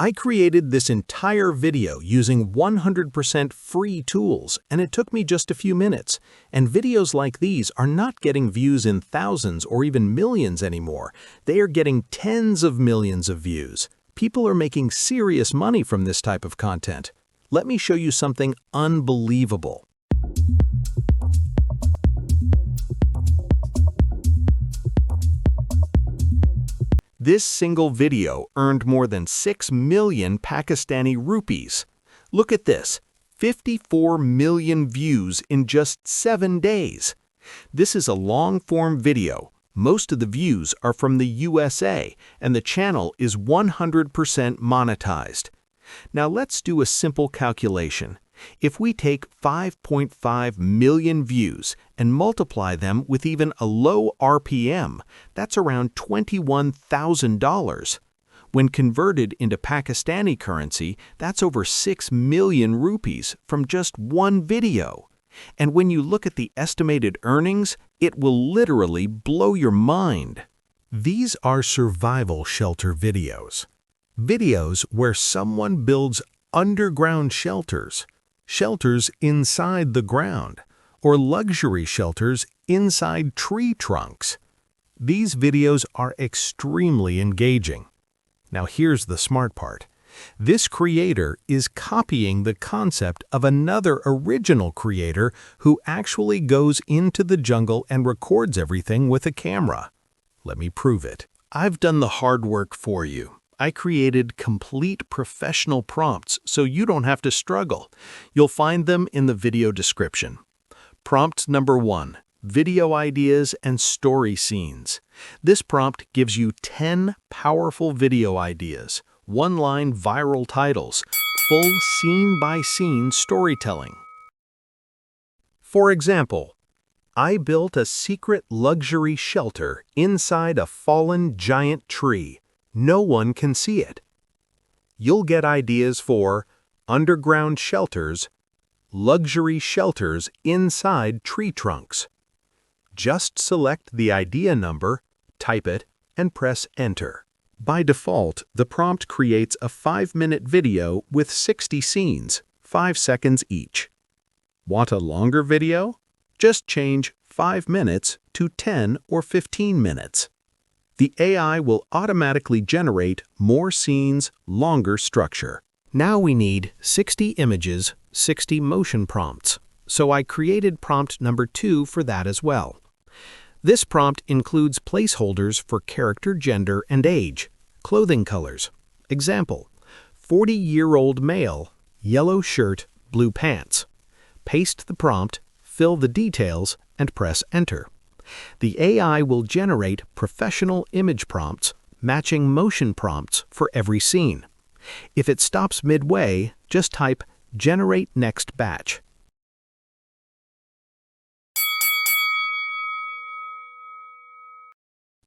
I created this entire video using 100% free tools, and it took me just a few minutes. And videos like these are not getting views in thousands or even millions anymore. They are getting tens of millions of views. People are making serious money from this type of content. Let me show you something unbelievable. This single video earned more than 6 million Pakistani rupees. Look at this, 54 million views in just 7 days. This is a long-form video. Most of the views are from the USA, and the channel is 100% monetized. Now let's do a simple calculation. If we take 5.5 million views and multiply them with even a low RPM, that's around $21,000. When converted into Pakistani currency, that's over 6 million rupees from just one video. And when you look at the estimated earnings, it will literally blow your mind. These are survival shelter videos. Videos where someone builds underground shelters inside the ground, or luxury shelters inside tree trunks. These videos are extremely engaging. Now here's the smart part. This creator is copying the concept of another original creator who actually goes into the jungle and records everything with a camera. Let me prove it. I've done the hard work for you. I created complete professional prompts so you don't have to struggle. You'll find them in the video description. Prompt number 1, video ideas and story scenes. This prompt gives you 10 powerful video ideas, one-line viral titles, full scene-by-scene storytelling. For example, I built a secret luxury shelter inside a fallen giant tree. No one can see it. You'll get ideas for underground shelters, luxury shelters inside tree trunks. Just select the idea number, type it, and press enter. By default, the prompt creates a 5-minute video with 60 scenes, 5 seconds each. Want a longer video? Just change 5 minutes to 10 or 15 minutes. The AI will automatically generate more scenes, longer structure. Now we need 60 images, 60 motion prompts. So I created prompt number 2 for that as well. This prompt includes placeholders for character gender and age, clothing colors. Example, 40-year-old male, yellow shirt, blue pants. Paste the prompt, fill the details, and press enter. The AI will generate professional image prompts, matching motion prompts for every scene. If it stops midway, just type Generate Next Batch.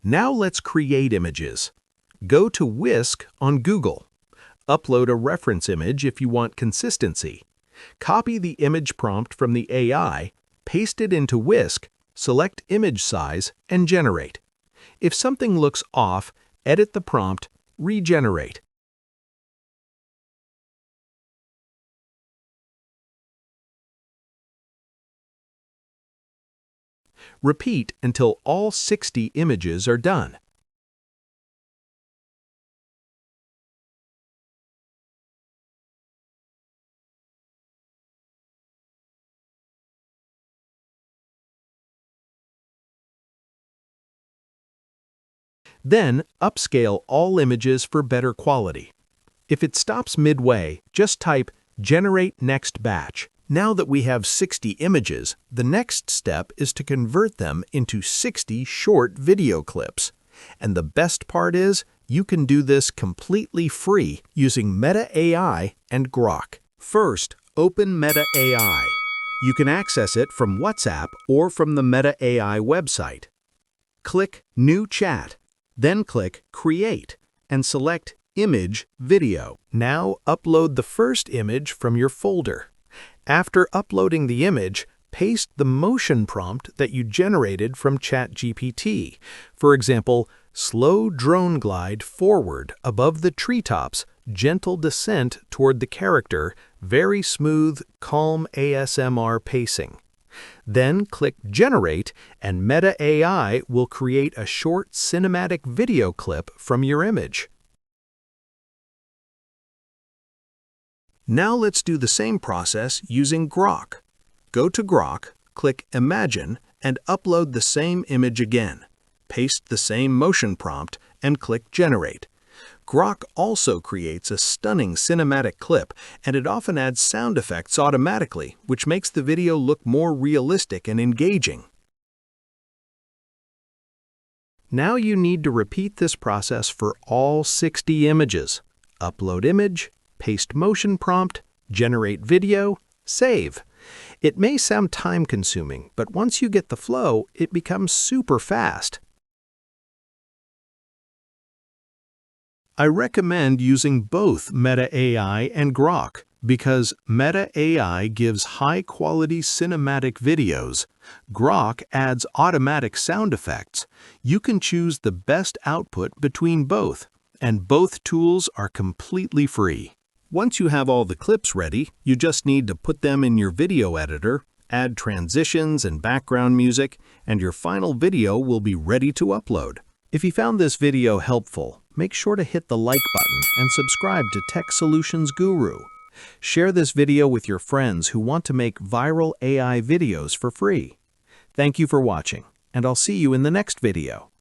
Now let's create images. Go to Whisk on Google. Upload a reference image if you want consistency. Copy the image prompt from the AI, paste it into Whisk, select image size, and generate. If something looks off, edit the prompt, regenerate. Repeat until all 60 images are done. Then, upscale all images for better quality. If it stops midway, just type Generate Next Batch. Now that we have 60 images, the next step is to convert them into 60 short video clips. And the best part is, you can do this completely free using Meta AI and Grok. First, open Meta AI. You can access it from WhatsApp or from the Meta AI website. Click New Chat. Then click Create and select Image Video. Now upload the first image from your folder. After uploading the image, paste the motion prompt that you generated from ChatGPT. For example, slow drone glide forward above the treetops, gentle descent toward the character, very smooth, calm ASMR pacing. Then click Generate, and Meta AI will create a short cinematic video clip from your image. Now let's do the same process using Grok. Go to Grok, click Imagine, and upload the same image again. Paste the same motion prompt and click Generate. Grok also creates a stunning cinematic clip, and it often adds sound effects automatically, which makes the video look more realistic and engaging. Now you need to repeat this process for all 60 images. Upload image, paste motion prompt, generate video, save. It may sound time-consuming, but once you get the flow, it becomes super fast. I recommend using both Meta AI and Grok because Meta AI gives high-quality cinematic videos. Grok adds automatic sound effects. You can choose the best output between both, and both tools are completely free. Once you have all the clips ready, you just need to put them in your video editor, add transitions and background music, and your final video will be ready to upload. If you found this video helpful, make sure to hit the like button and subscribe to Tech Solutions Guru. Share this video with your friends who want to make viral AI videos for free. Thank you for watching, and I'll see you in the next video.